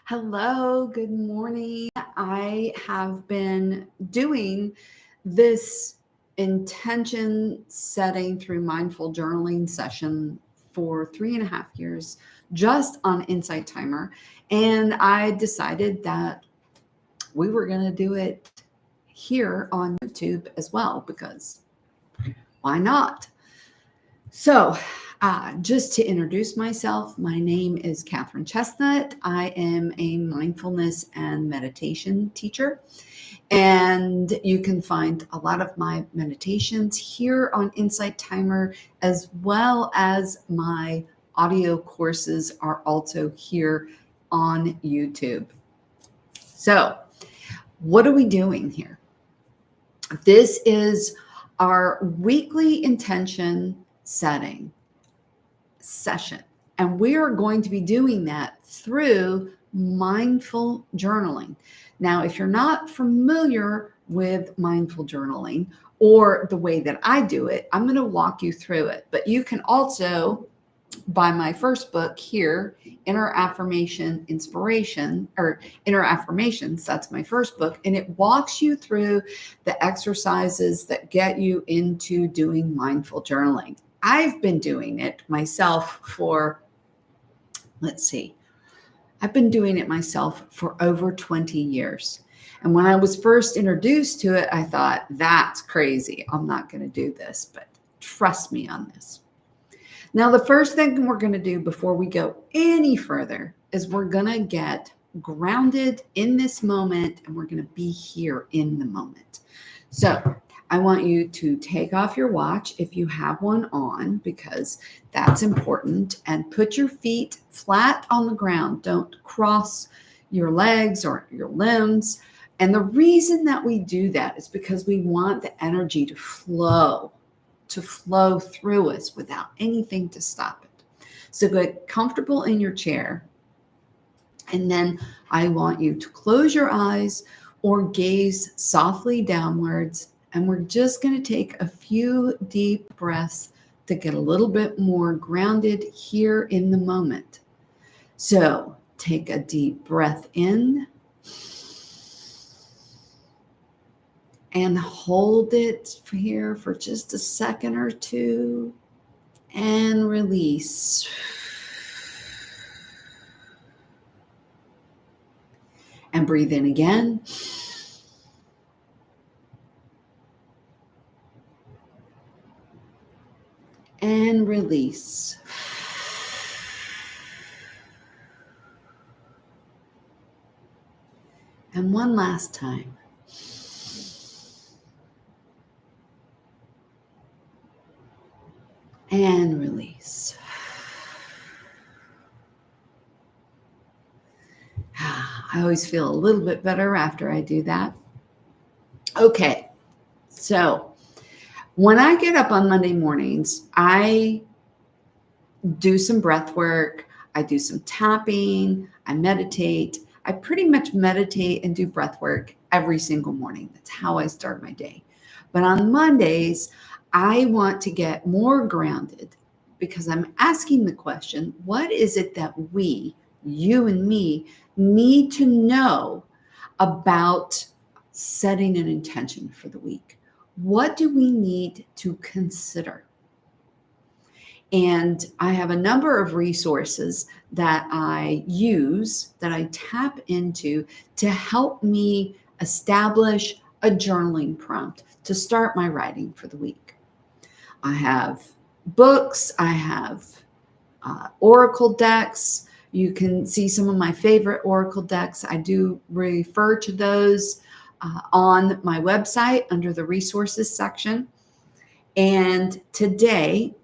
Hello, good morning. I have been doing this intention setting through mindful journaling session for 3.5 years just on Insight Timer. And I decided that we were going to do it here on YouTube as well because why not? So, just to introduce myself, my name is Catherine Chestnut. I am a mindfulness and meditation teacher, and you can find a lot of my meditations here on Insight Timer, as well as my audio courses are also here on YouTube. So, what are we doing here? This is our weekly intention setting session. And we are going to be doing that through mindful journaling. Now, if you're not familiar with mindful journaling or the way that I do it, I'm going to walk you through it. But you can also buy my first book here, Inner Affirmation Inspiration, or Inner Affirmations. That's my first book. And it walks you through the exercises that get you into doing mindful journaling. I've been doing it myself for, I've been doing it myself for over 20 years. And when I was first introduced to it, I thought, that's crazy. I'm not going to do this, but trust me on this. Now, the first thing we're going to do before we go any further is we're going to get grounded in this moment, and we're going to be here in the moment. So I want you to take off your watch if you have one on, because that's important, and put your feet flat on the ground. Don't cross your legs or your limbs. And the reason that we do that is because we want the energy to flow through us without anything to stop it. So get comfortable in your chair. And then I want you to close your eyes or gaze softly downwards. And we're just going to take a few deep breaths to get a little bit more grounded here in the moment. So take a deep breath in and hold it here for just a second or two and release. And breathe in again. And release. And one last time. And release. I always feel a little bit better after I do that. Okay, so when I get up on Monday mornings, I do some breath work, I do some tapping, I meditate. I pretty much meditate and do breath work every single morning. That's how I start my day. But on Mondays, I want to get more grounded because I'm asking the question, what is it that we, you and me, need to know about setting an intention for the week? What do we need to consider? And I have a number of resources that I use, that I tap into to help me establish a journaling prompt to start my writing for the week. I have books, I have oracle decks. You can see some of my favorite oracle decks. I do refer to those on my website under the resources section. And today,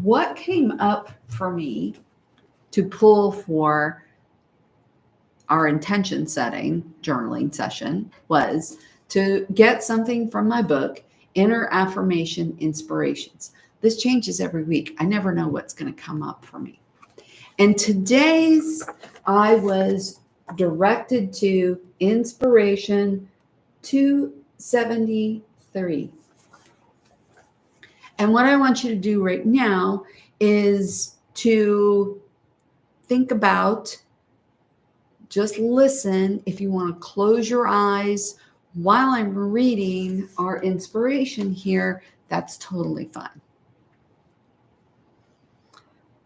what came up for me to pull for our intention setting journaling session was to get something from my book, Inner Affirmation Inspirations. This changes every week. I never know what's going to come up for me. And today's, I was directed to Inspiration 273. And what I want you to do right now is to think about just listen. If you want to close your eyes while I'm reading our inspiration here, that's totally fine.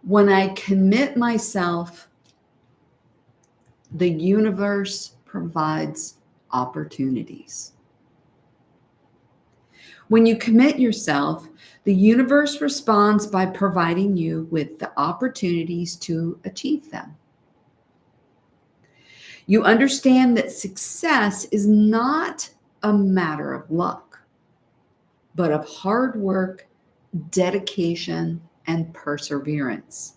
When I commit myself, the universe provides opportunities. When you commit yourself, the universe responds by providing you with the opportunities to achieve them. You understand that success is not a matter of luck, but of hard work, dedication, and perseverance.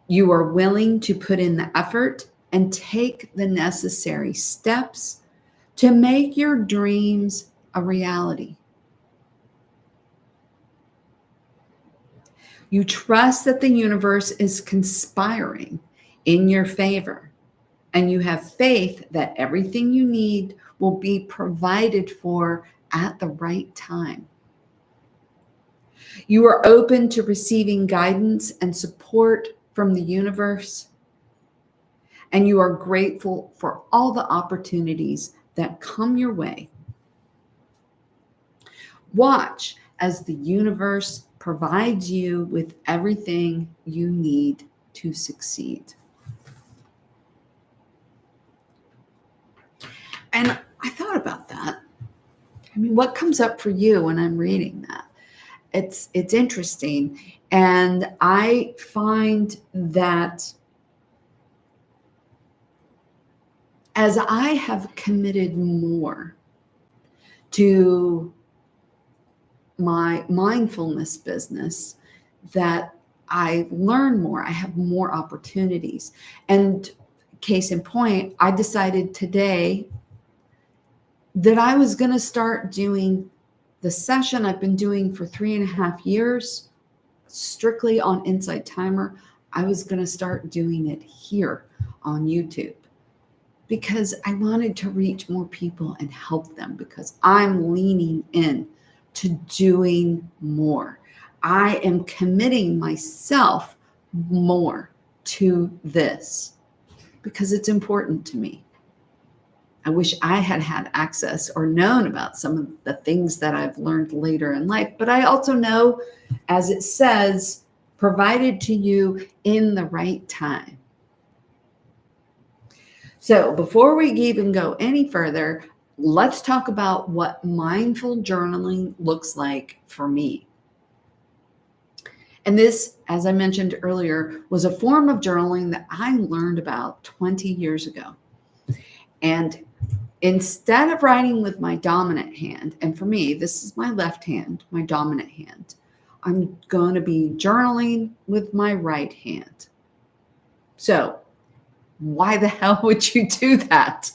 You are willing to put in the effort and take the necessary steps to make your dreams a reality. You trust that the universe is conspiring in your favor, and you have faith that everything you need will be provided for at the right time. You are open to receiving guidance and support from the universe, and you are grateful for all the opportunities that come your way. Watch as the universe provides you with everything you need to succeed. And I thought about that. I mean, what comes up for you when I'm reading that? It's interesting. And I find that as I have committed more to my mindfulness business, that I learn more, I have more opportunities. And case in point, I decided today that I was going to start doing the session I've been doing for 3.5 years, strictly on Insight Timer. I was going to start doing it here on YouTube because I wanted to reach more people and help them, because I'm leaning in to doing more. I am committing myself more to this because it's important to me. I wish I had had access or known about some of the things that I've learned later in life, but I also know, as it says, provided to you in the right time. So before we even go any further, let's talk about what mindful journaling looks like for me. And this, as I mentioned earlier, was a form of journaling that I learned about 20 years ago. And instead of writing with my dominant hand, and for me, this is my left hand, my dominant hand, I'm going to be journaling with my right hand. So why the hell would you do that?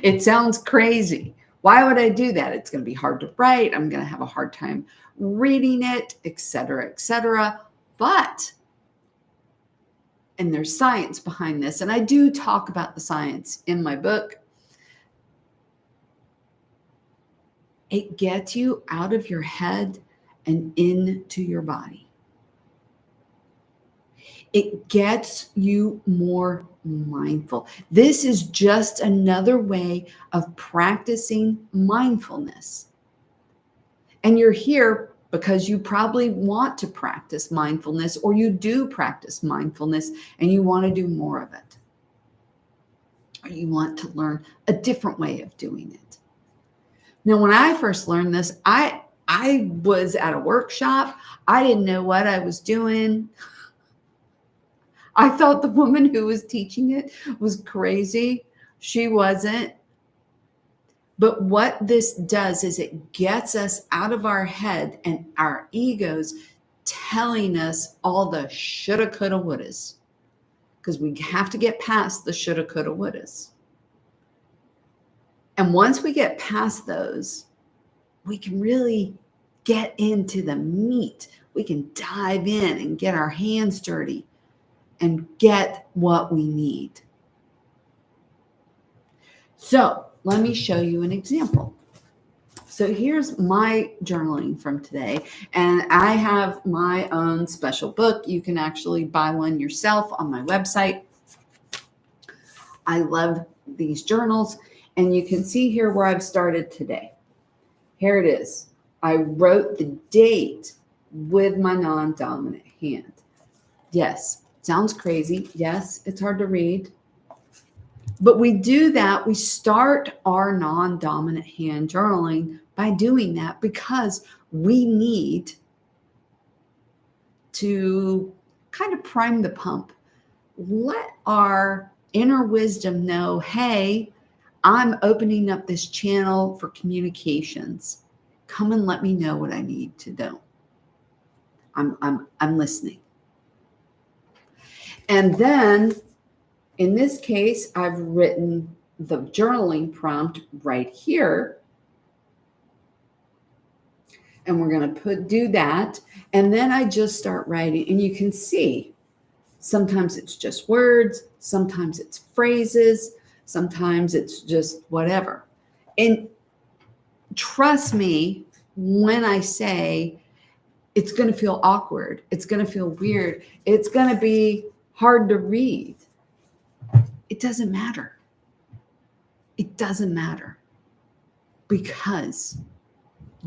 It sounds crazy. Why would I do that? It's going to be hard to write. I'm going to have a hard time reading it, etc., etc. But, and there's science behind this, and I do talk about the science in my book. It gets you out of your head and into your body. It gets you more mindful. This is just another way of practicing mindfulness. And you're here because you probably want to practice mindfulness, or you do practice mindfulness and you want to do more of it. Or you want to learn a different way of doing it. Now, when I first learned this, I was at a workshop. I didn't know what I was doing. I thought the woman who was teaching it was crazy. She wasn't. But what this does is it gets us out of our head and our egos telling us all the shoulda, coulda, wouldas. Because we have to get past the shoulda, coulda, wouldas. And once we get past those, we can really get into the meat. We can dive in and get our hands dirty and get what we need. So let me show you an example. So here's my journaling from today, and I have my own special book. You can actually buy one yourself on my website. I love these journals. And you can see here where I've started today. Here it is. I wrote the date with my non-dominant hand. Yes, sounds crazy. Yes, it's hard to read. But we do that. We start our non-dominant hand journaling by doing that because we need to kind of prime the pump. Let our inner wisdom know, hey, I'm opening up this channel for communications. Come and let me know what I need to know. I'm listening. And then in this case, I've written the journaling prompt right here. And we're going to do that. And then I just start writing. And you can see sometimes it's just words, sometimes it's phrases, sometimes it's just whatever. And trust me when I say it's going to feel awkward, it's going to feel weird, it's going to be hard to read. It doesn't matter. It doesn't matter because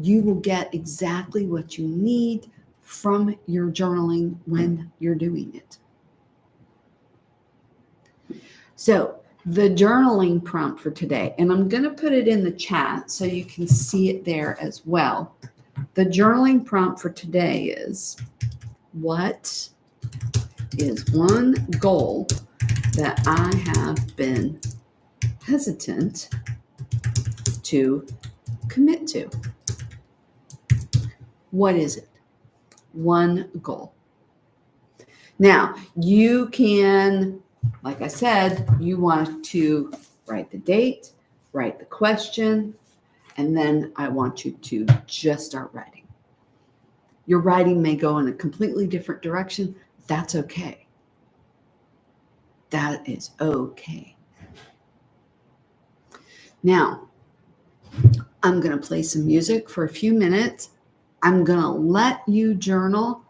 you will get exactly what you need from your journaling when you're doing it. So the journaling prompt for today, and I'm going to put it in the chat so you can see it there as well. The journaling prompt for today is, what is one goal that I have been hesitant to commit to? What is it? One goal. Now, you can, like I said, you want to write the date, write the question, and then I want you to just start writing. Your writing may go in a completely different direction. That's okay. That is okay. Now, I'm going to play some music for a few minutes. I'm going to let you journal.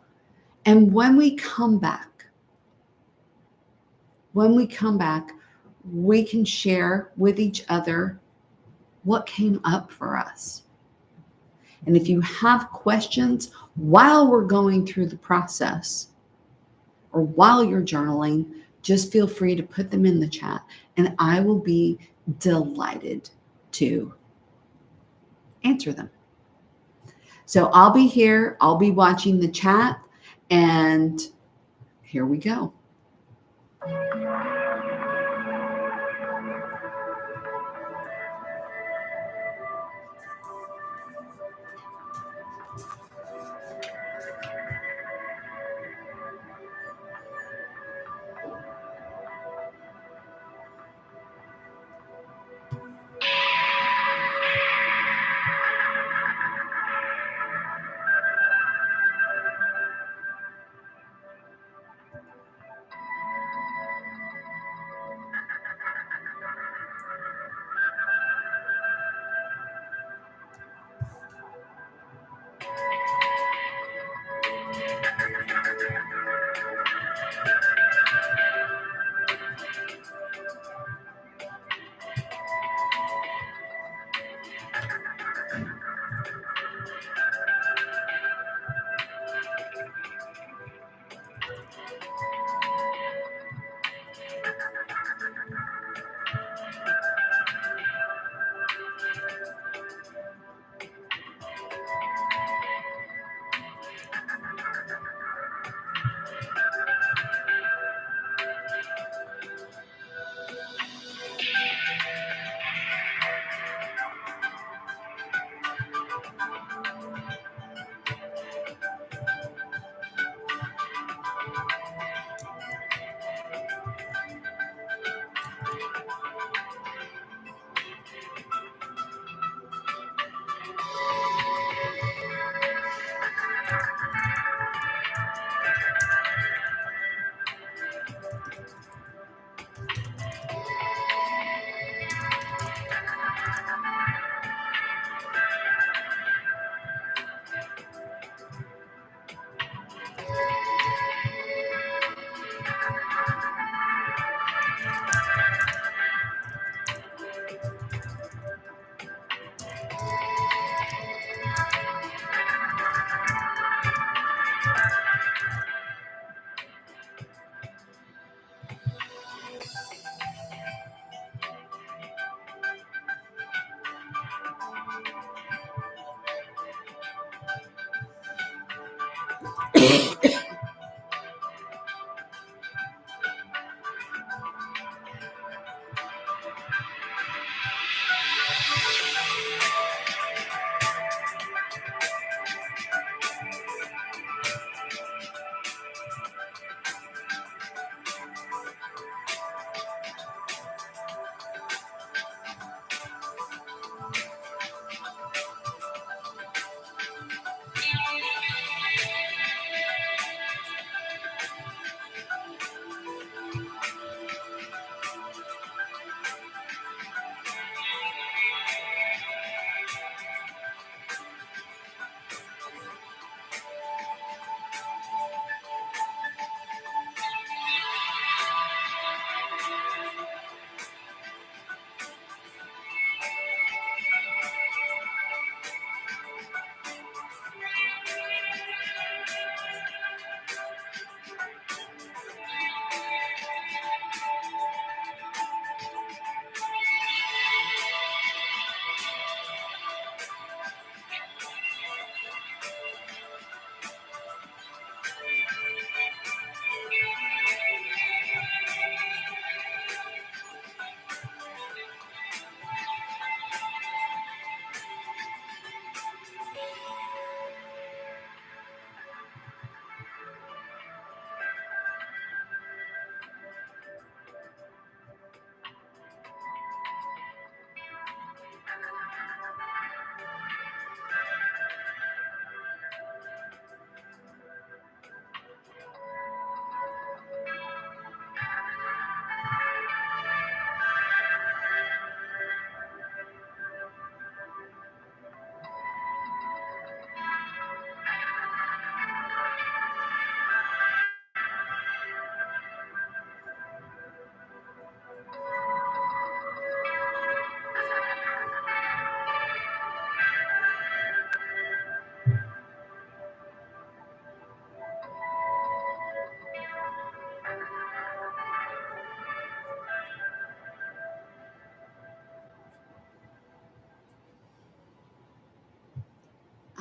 And when we come back, we can share with each other what came up for us. And if you have questions while we're going through the process or while you're journaling, just feel free to put them in the chat and I will be delighted to answer them. So I'll be here, I'll be watching the chat, and here we go.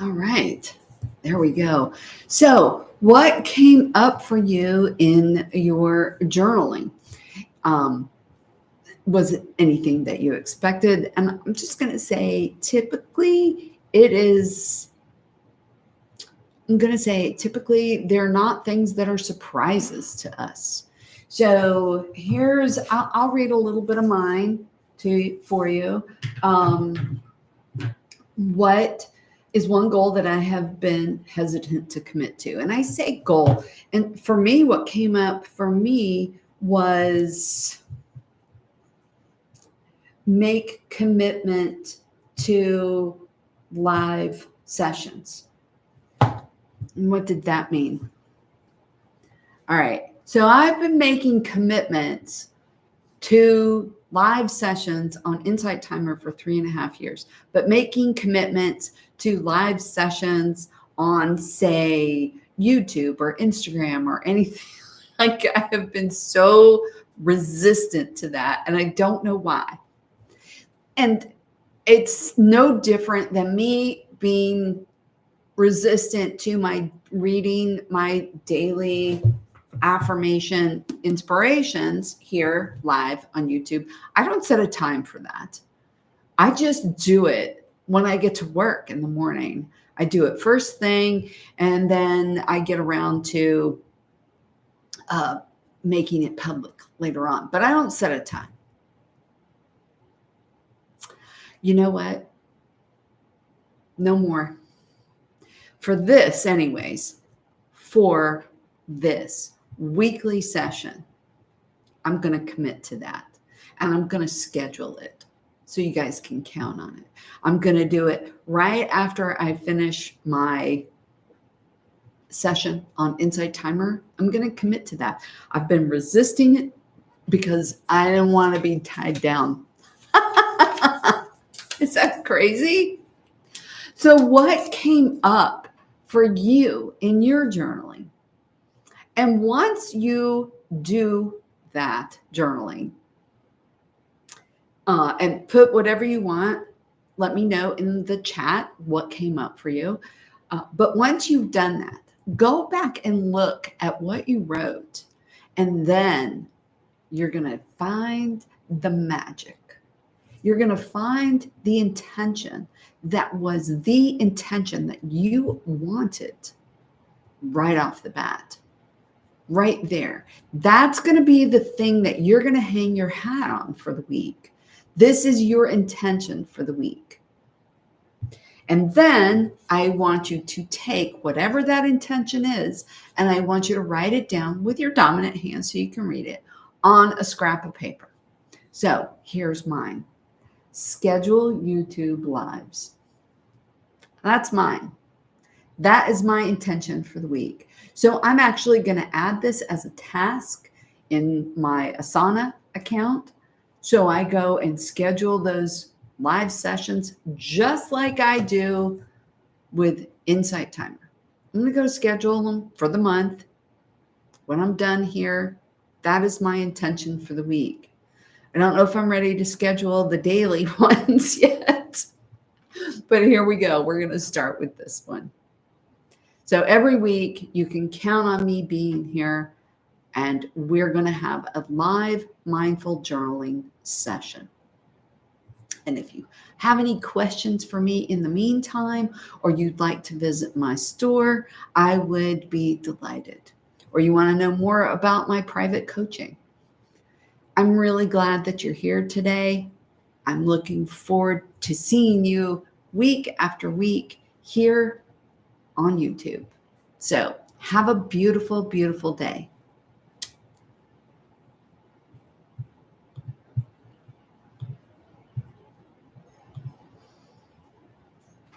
All right. There we go. So, what came up for you in your journaling? Um, was it anything that you expected? And I'm just going to say, typically, they're not things that are surprises to us. So, I'll read a little bit of mine for you. What is one goal that I have been hesitant to commit to? And I say goal. And for me, what came up for me was make commitment to live sessions. And what did that mean? All right. So I've been making commitments to live sessions on Insight Timer for 3.5 years, but making commitments to live sessions on, say, YouTube or Instagram or anything, like I have been so resistant to that, and I don't know why. And it's no different than me being resistant to my reading my daily affirmation inspirations here live on YouTube. I don't set a time for that. I just do it when I get to work in the morning. I do it first thing, and then I get around to making it public later on. But I don't set a time. You know what? No more. For this, anyways, for this weekly session, I'm going to commit to that, and I'm going to schedule it so you guys can count on it. I'm going to do it right after I finish my session on Insight Timer. I'm going to commit to that. I've been resisting it because I didn't want to be tied down. Is that crazy? So what came up for you in your journaling? And once you do that journaling and put whatever you want, let me know in the chat what came up for you. But once you've done that, go back and look at what you wrote, and then you're going to find the magic. You're going to find the intention that was the intention that you wanted right off the bat. Right there. That's going to be the thing that you're going to hang your hat on for the week. This is your intention for the week. And then I want you to take whatever that intention is, and I want you to write it down with your dominant hand so you can read it on a scrap of paper. So here's mine. Schedule YouTube lives. That's mine. That is my intention for the week. So I'm actually going to add this as a task in my Asana account. So I go and schedule those live sessions just like I do with Insight Timer. I'm going to go schedule them for the month. When I'm done here, that is my intention for the week. I don't know if I'm ready to schedule the daily ones yet, but here we go. We're going to start with this one. So every week you can count on me being here, and we're going to have a live mindful journaling session. And if you have any questions for me in the meantime, or you'd like to visit my store, I would be delighted. Or you want to know more about my private coaching, I'm really glad that you're here today. I'm looking forward to seeing you week after week here on YouTube. So have a beautiful, beautiful day.